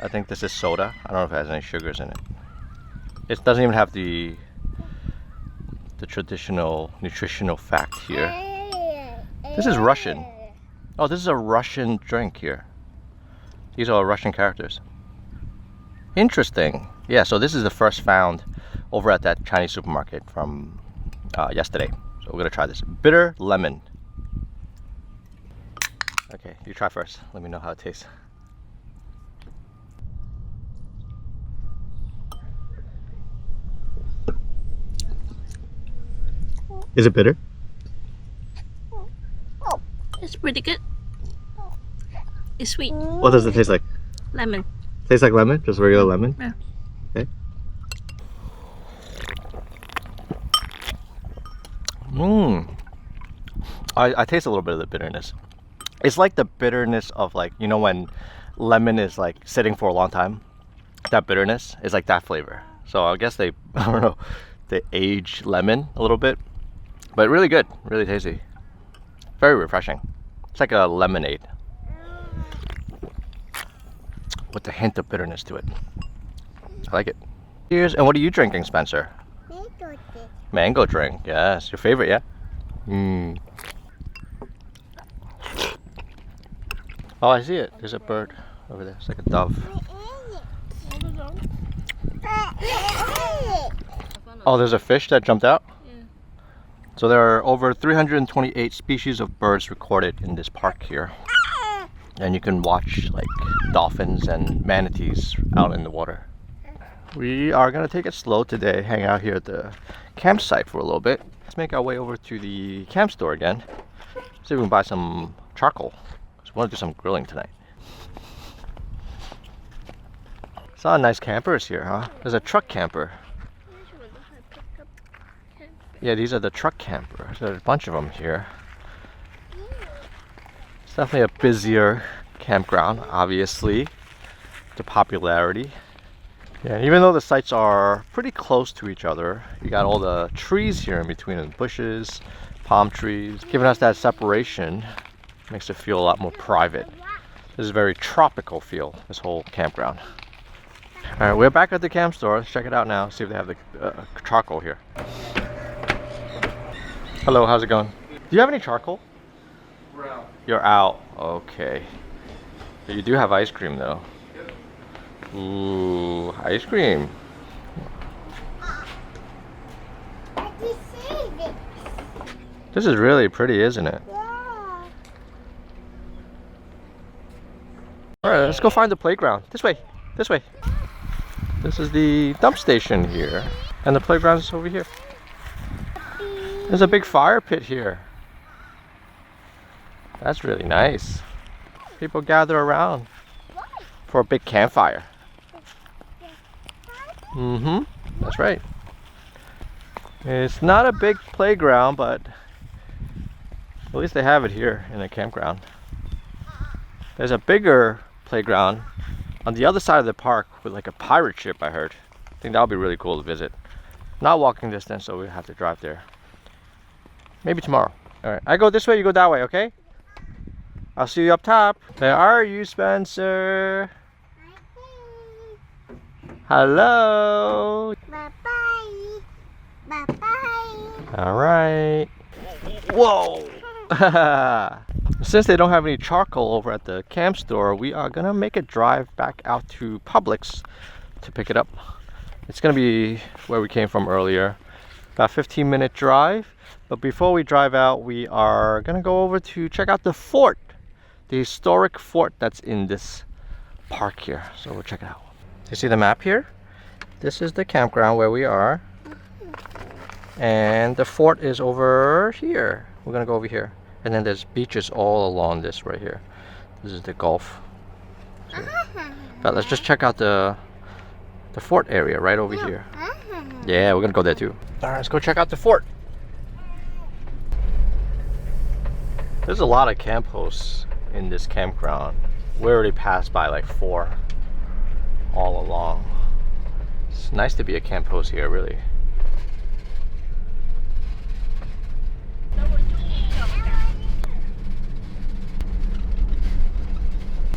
I think this is soda. I don't know if it has any sugars in it. It doesn't even have the traditional nutritional fact here. This is Russian. Oh, this is a Russian drink here. These are Russian characters. Interesting. Yeah, so this is the first found over at that Chinese supermarket from yesterday. So we're gonna try this. Bitter lemon. Okay, you try first. Let me know how it tastes. Is it bitter? It's pretty good. It's sweet. What does it taste like? Lemon. Tastes like lemon? Just regular lemon? Yeah. Okay. Mmm. I taste a little bit of the bitterness. It's like the bitterness of like, you know when lemon is like sitting for a long time? That bitterness is like that flavor. So I guess they, I don't know, they age lemon a little bit. But really good, really tasty. Very refreshing. It's like a lemonade with a hint of bitterness to it. I like it. Cheers. And what are you drinking, Spencer? Mango drink. Mango drink. Yes, your favorite, yeah? Mmm. Oh, I see it. There's a bird over there. It's like a dove. Oh, there's a fish that jumped out? Yeah. So there are over 328 species of birds recorded in this park here. And you can watch like dolphins and manatees out in the water. We are gonna take it slow today, hang out here at the campsite for a little bit. Let's make our way over to the camp store again. See if we can buy some charcoal. Just want to do some grilling tonight. Saw nice campers here, huh? There's a truck camper. Yeah, these are the truck campers. There's a bunch of them here. It's definitely a busier campground, obviously. The popularity. Yeah, even though the sites are pretty close to each other, you got all the trees here in between the bushes, palm trees, giving us that separation. Makes it feel a lot more private. This is a very tropical feel, this whole campground. Alright, we're back at the camp store. Let's check it out now, see if they have the charcoal here. Hello, how's it going? Do you have any charcoal? We're out. You're out. Okay. But you do have ice cream though. Ooh, ice cream. This is really pretty, isn't it? Yeah. Alright, let's go find the playground. This way. This way. This is the dump station here. And the playground is over here. There's a big fire pit here. That's really nice. People gather around for a big campfire. Mm-hmm. That's right. It's not a big playground, but at least they have it here in a campground. There's a bigger playground on the other side of the park with like a pirate ship, I heard. I think that would be really cool to visit. Not walking distance, so we have to drive there. Maybe tomorrow. Alright, I go this way, you go that way, okay? I'll see you up top. Where are you, Spencer? Hello. Bye-bye. Bye-bye. Alright. Whoa. Since they don't have any charcoal over at the camp store, we are gonna make a drive back out to Publix to pick it up. It's gonna be where we came from earlier, about 15-minute drive. But before we drive out, we are gonna go over to check out the fort, the historic fort that's in this park here. So we'll check it out. You see the map here? This is the campground where we are. And the fort is over here. We're gonna go over here. And then there's beaches all along this right here. This is the Gulf. So, but let's just check out the fort area right over here. Yeah, we're gonna go there too. All right, let's go check out the fort. There's a lot of camp hosts in this campground. We already passed by like 4 all along. It's nice to be a camp host here, really.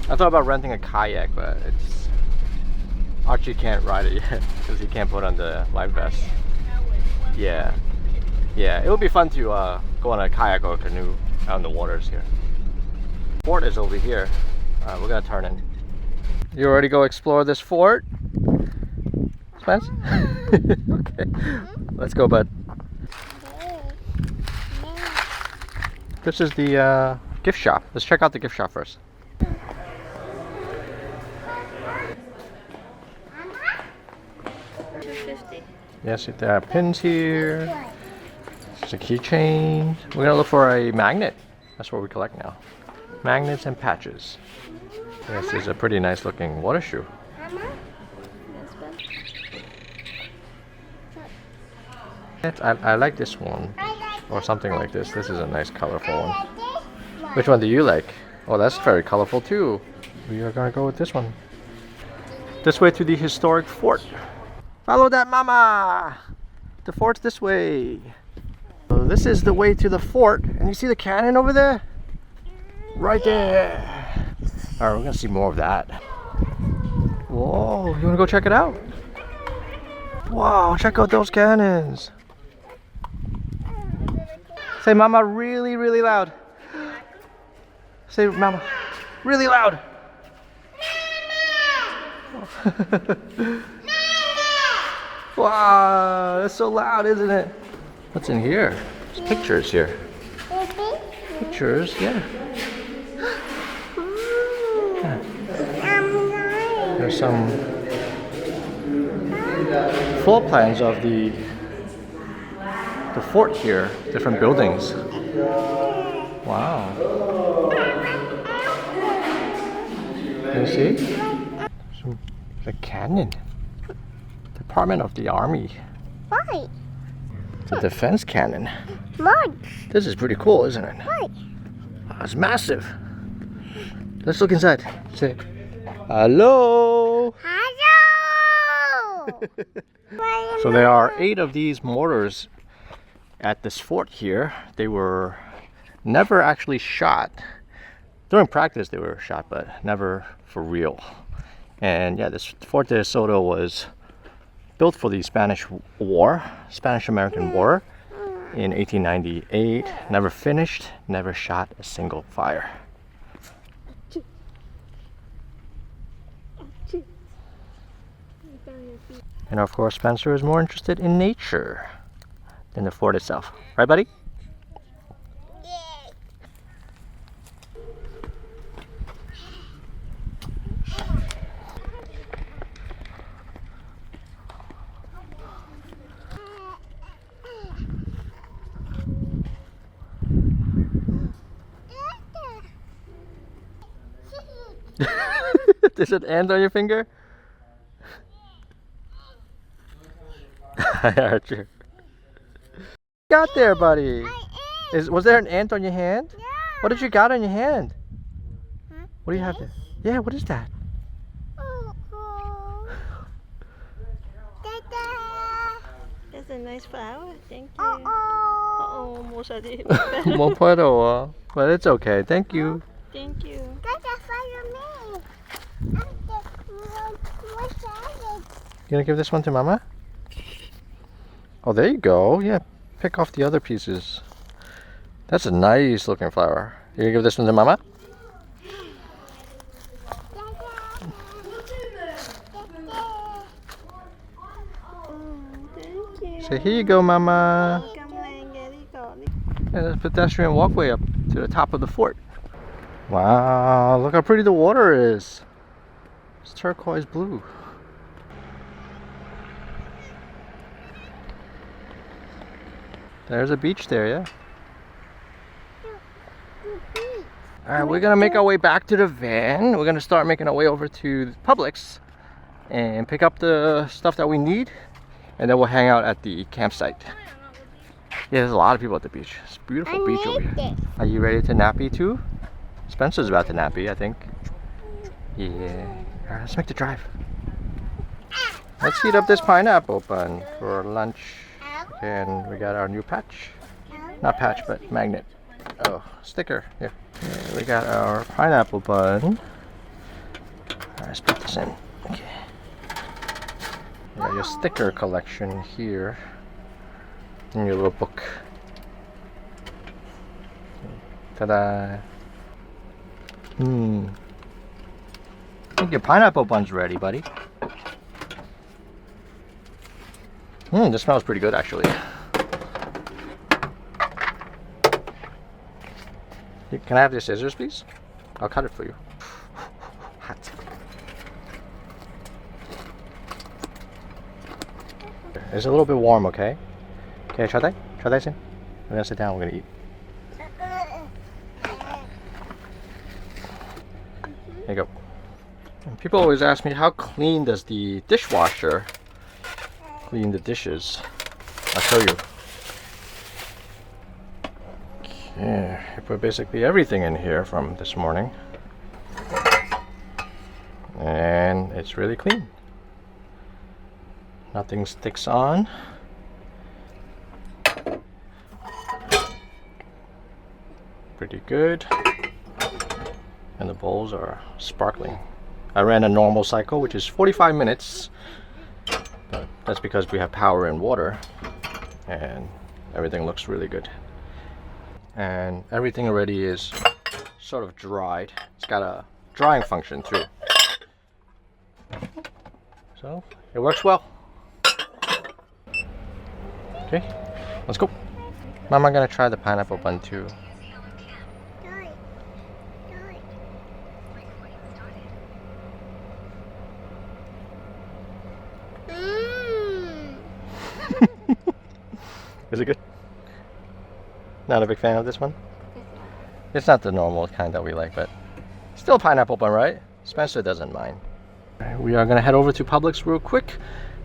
I thought about renting a kayak, but Archie can't ride it yet because he can't put on the life vest. Yeah, it would be fun to go on a kayak or a canoe out in the waters here. Fort is over here. We're gonna turn in. You ready to go explore this fort, Spence? Okay, let's go, bud. This is the gift shop. Let's check out the gift shop first. Yes, there are pins here. There's a keychain. We're gonna look for a magnet. That's what we collect now. Magnets and patches. This is a pretty nice looking water shoe. I like this one. Or something like this. This is a nice colorful one. Which one do you like? Oh, that's very colorful too. We are gonna go with this one. This way to the historic fort. Follow that mama! The fort's this way. So this is the way to the fort. And you see the cannon over there? Right there. Alright, we're gonna see more of that. Whoa, you wanna go check it out? Wow, check out those cannons. Say mama really, really loud. Say mama really loud. Wow, that's so loud, isn't it? What's in here? There's pictures here. Pictures, yeah. There's some floor plans of the fort here, different buildings. Wow. You see? The cannon. Department of the Army. Why? The defense cannon. Why? This is pretty cool, isn't it? Why? Oh, it's massive. Let's look inside. Say, hello. Hello. So there are 8 of these mortars at this fort here. They were never actually shot. During practice they were shot, but never for real. And yeah, this Fort De Soto was built for the Spanish-American War in 1898. Never finished, never shot a single fire. And of course, Spencer is more interested in nature than the fort itself. Right, buddy? There's an ant on your finger? Hi, Archer. Got there, buddy? Was there an ant on your hand? Yeah. What did you got on your hand? Huh? What do you have there? Yeah, what is that? That's a nice flower. Thank you. Uh-oh. Oh, mo sabi. Mo puedo, but it's okay. Thank you. Thank you. You gonna give this one to Mama? Oh, there you go. Yeah, pick off the other pieces. That's a nice looking flower. You gonna give this one to Mama? Say, here you go, Mama. Yeah, there's a pedestrian walkway up to the top of the fort. Wow, look how pretty the water is. It's turquoise blue. There's a beach there, yeah. Alright, we're gonna make our way back to the van. We're gonna start making our way over to Publix and pick up the stuff that we need, and then we'll hang out at the campsite. Yeah, there's a lot of people at the beach. It's a beautiful beach over here. Are you ready to nappy too? Spencer's about to nappy, I think. Yeah. Alright, let's make the drive. Let's heat up this pineapple bun for lunch. And we got our new patch. Not patch, but magnet. Oh, sticker. Here. Okay, we got our pineapple bun. Alright, let's put this in. Okay. You got your sticker collection here in your little book. Ta-da! I think your pineapple bun's ready, buddy. This smells pretty good, actually. Can I have your scissors, please? I'll cut it for you. Hot. It's a little bit warm, okay? Okay, try that. Try that, Sin. We're gonna sit down. We're gonna eat. There you go. And people always ask me, how clean does the dishwasher clean the dishes? I'll show you. Okay, I put basically everything in here from this morning, and it's really clean. Nothing sticks on. Pretty good. And the bowls are sparkling. I ran a normal cycle, which is 45 minutes. But that's because we have power and water, and everything looks really good. And everything already is sort of dried. It's got a drying function too. So it works well. Okay, let's go. Mama gonna try the pineapple bun too. Is it good? Not a big fan of this one? It's not the normal kind that we like, but still pineapple bun, right? Spencer doesn't mind. We are gonna head over to Publix real quick.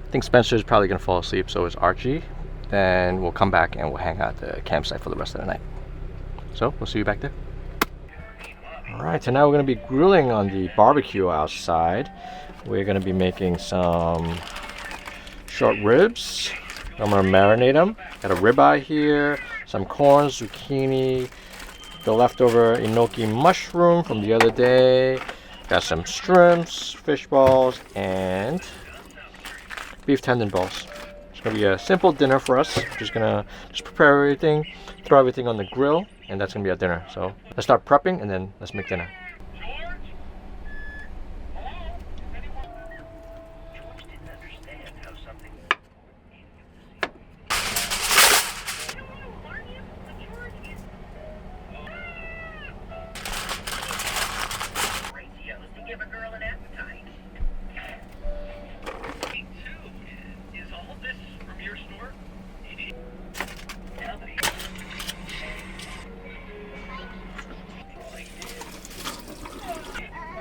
I think Spencer is probably gonna fall asleep, so is Archie. Then we'll come back and we'll hang out at the campsite for the rest of the night. So we'll see you back there. Alright, so now we're gonna be grilling on the barbecue outside. We're gonna be making some short ribs. I'm gonna marinate them. Got a ribeye here, some corn, zucchini, the leftover enoki mushroom from the other day. Got some shrimps, fish balls, and beef tendon balls. It's gonna be a simple dinner for us. Just gonna prepare everything, throw everything on the grill, and that's gonna be our dinner. So let's start prepping and then let's make dinner.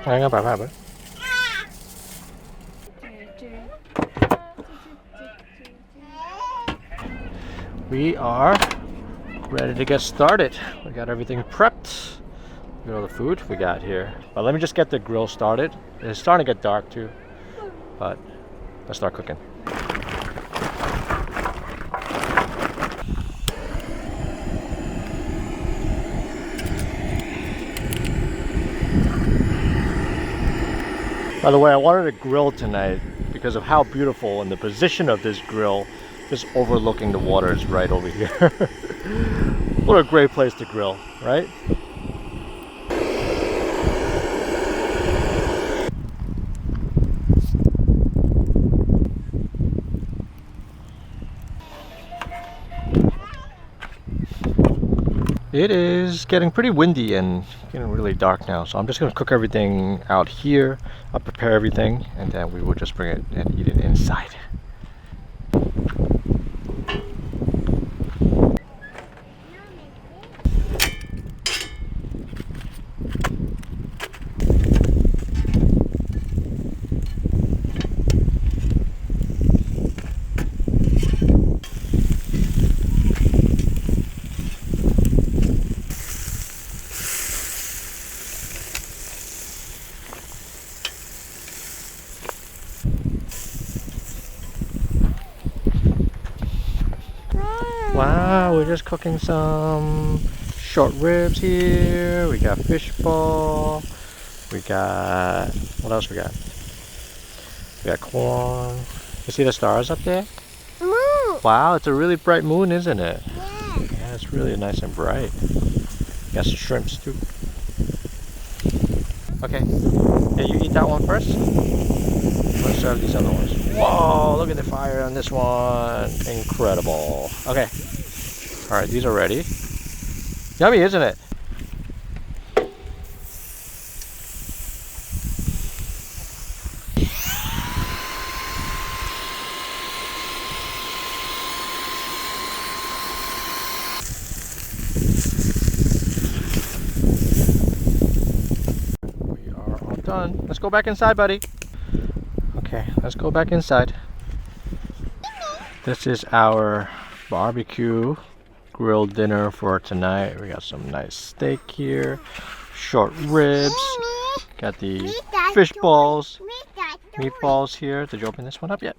Nggak apa-apa. We are ready to get started. We got everything prepped. Look at all the food we got here. But let me just get the grill started. It's starting to get dark too, but let's start cooking. By the way, I wanted a grill tonight because of how beautiful and the position of this grill, just overlooking the water, is right over here. What a great place to grill, right? It is getting pretty windy and getting really dark now, so I'm just going to cook everything out here. I'll prepare everything and then we will just bring it and eat it inside. Wow, we're just cooking some short ribs here. We got fish ball. We got, what else we got? We got corn. You see the stars up there? Moon. Wow, it's a really bright moon, isn't it? Yeah. Yeah, it's really nice and bright. Got some shrimps too. Okay, yeah, you eat that one first. Let's serve these other ones. Whoa, look at the fire on this one. Incredible. Okay. All right, these are ready. Yummy, isn't it? We are all done. Let's go back inside, buddy. Okay, let's go back inside. This is our barbecue grilled dinner for tonight. We got some nice steak here, short ribs, got the fish balls, meatballs here. Did you open this one up yet?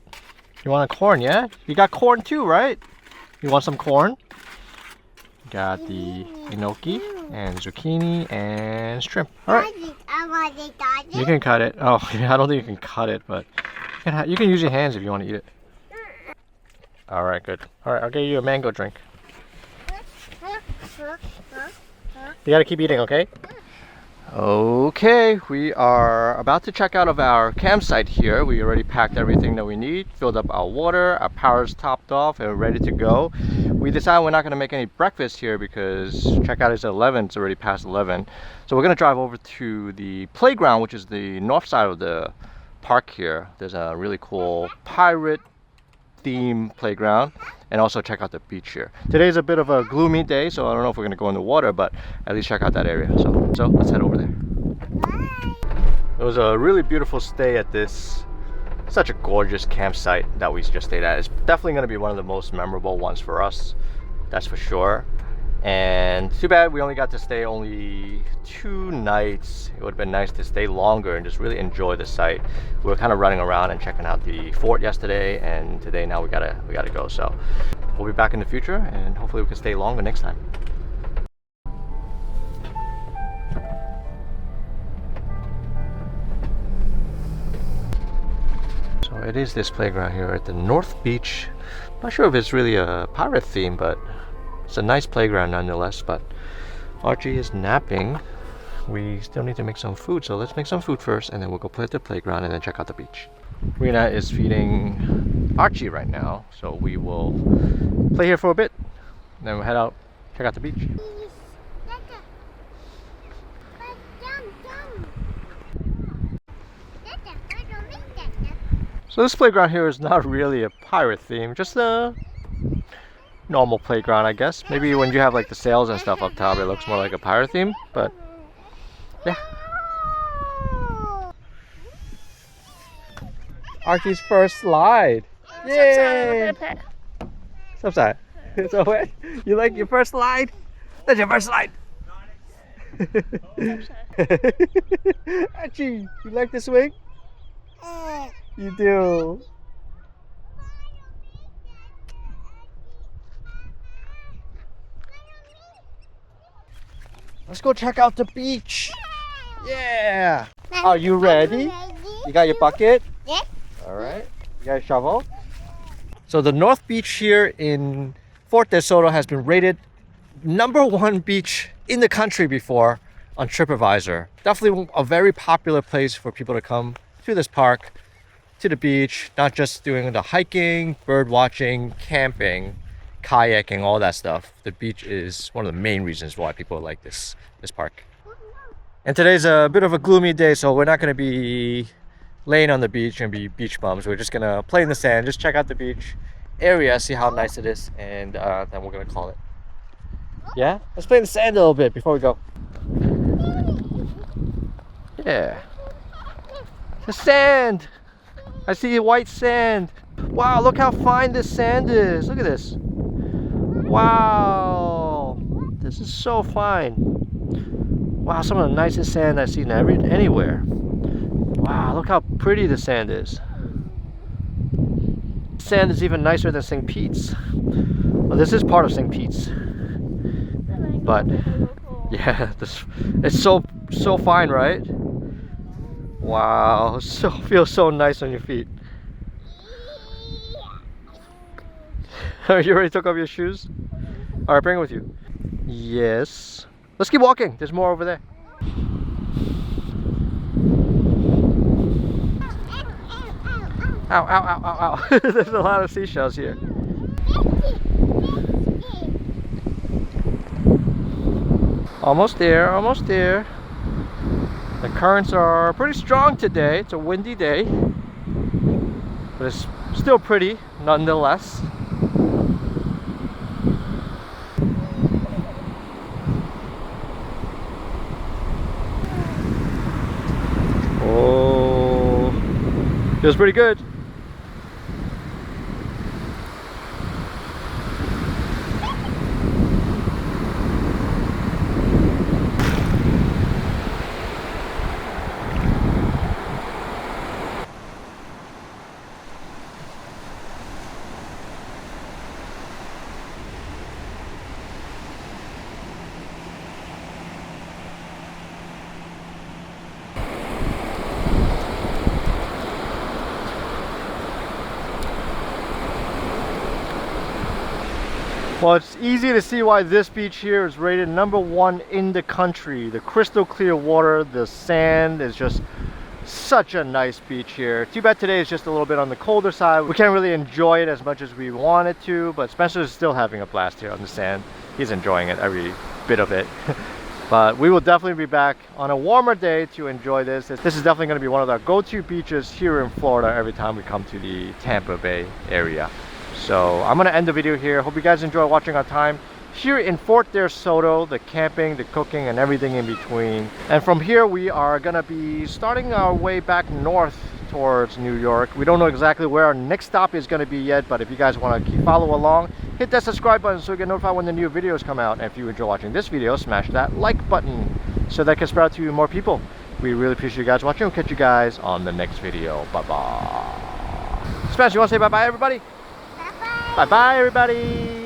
You want a corn, yeah? You got corn too, right? You want some corn? Got the gnocchi and zucchini and shrimp. All right. You can cut it. Oh, I don't think you can cut it, but you can use your hands if you want to eat it. All right, good. All right, I'll get you a mango drink. You gotta keep eating, okay? Okay, we are about to check out of our campsite here. We already packed everything that we need, filled up our water, our power's topped off, and we're ready to go. We decided we're not gonna make any breakfast here because checkout is at 11, it's already past 11. So we're gonna drive over to the playground, which is the north side of the park here. There's a really cool pirate theme playground, and also check out the beach here. Today's a bit of a gloomy day, so I don't know if we're gonna go in the water, but at least check out that area. So let's head over there. It was a really beautiful stay at this, such a gorgeous campsite that we just stayed at. It's definitely gonna be one of the most memorable ones for us, that's for sure. And too bad we only got to stay only 2 nights. It would have been nice to stay longer and just really enjoy the site. We were kind of running around and checking out the fort yesterday, and today now we gotta go. So we'll be back in the future, and hopefully we can stay longer next time. So it is this playground here at the North Beach. Not sure if it's really a pirate theme, but it's a nice playground nonetheless. But Archie is napping. We still need to make some food, so let's make some food first and then we'll go play at the playground and then check out the beach. Rena is feeding Archie right now, so we will play here for a bit, then we'll head out, check out the beach. So this playground here is not really a pirate theme, just a normal playground, I guess. Maybe when you have like the sails and stuff up top, it looks more like a pirate theme, but yeah. Archie's first slide. Yay! Subside. So wet? You like your first slide? That's your first slide. Archie, you like the swing? You do. Let's go check out the beach. Yeah. Are you ready? You got your bucket? Yes. All right. You got a shovel? So the North Beach here in Fort De Soto has been rated #1 beach in the country before on TripAdvisor. Definitely a very popular place for people to come to this park, to the beach, not just doing the hiking, bird watching, camping, kayaking, all that stuff. The beach is one of the main reasons why people like this park. And today's a bit of a gloomy day, so we're not going to be laying on the beach and be beach bums. We're just going to play in the sand, just check out the beach area, see how nice it is, and then we're going to call it. Yeah? Let's play in the sand a little bit before we go. Yeah. The sand! I see white sand. Wow, look how fine this sand is. Look at this. Wow. This is so fine. Wow, some of the nicest sand I've seen anywhere. Wow, look how pretty the sand is. Sand is even nicer than St. Pete's. Well, this is part of St. Pete's. But yeah, it's so fine, right? Wow, feels so nice on your feet. You already took off your shoes? Alright, bring it with you. Yes. Let's keep walking. There's more over there. Ow, ow, ow, ow, ow. There's a lot of seashells here. Almost there, almost there. The currents are pretty strong today. It's a windy day, but it's still pretty nonetheless. Oh, feels pretty good. Well, it's easy to see why this beach here is rated #1 in the country. The crystal clear water, the sand is just such a nice beach here. Too bad today is just a little bit on the colder side. We can't really enjoy it as much as we wanted to, but Spencer is still having a blast here on the sand. He's enjoying it, every bit of it. But we will definitely be back on a warmer day to enjoy this. This is definitely going to be one of our go-to beaches here in Florida every time we come to the Tampa Bay area. So I'm going to end the video here. Hope you guys enjoy watching our time here in Fort De Soto, the camping, the cooking, and everything in between. And from here we are going to be starting our way back north towards New York. We don't know exactly where our next stop is going to be yet, but if you guys want to follow along, hit that subscribe button so you get notified when the new videos come out. And if you enjoy watching this video, smash that like button so that can spread out to more people. We really appreciate you guys watching. We'll catch you guys on the next video. Bye-bye. Spencer, you want to say bye-bye, everybody? Bye-bye. Bye-bye, everybody.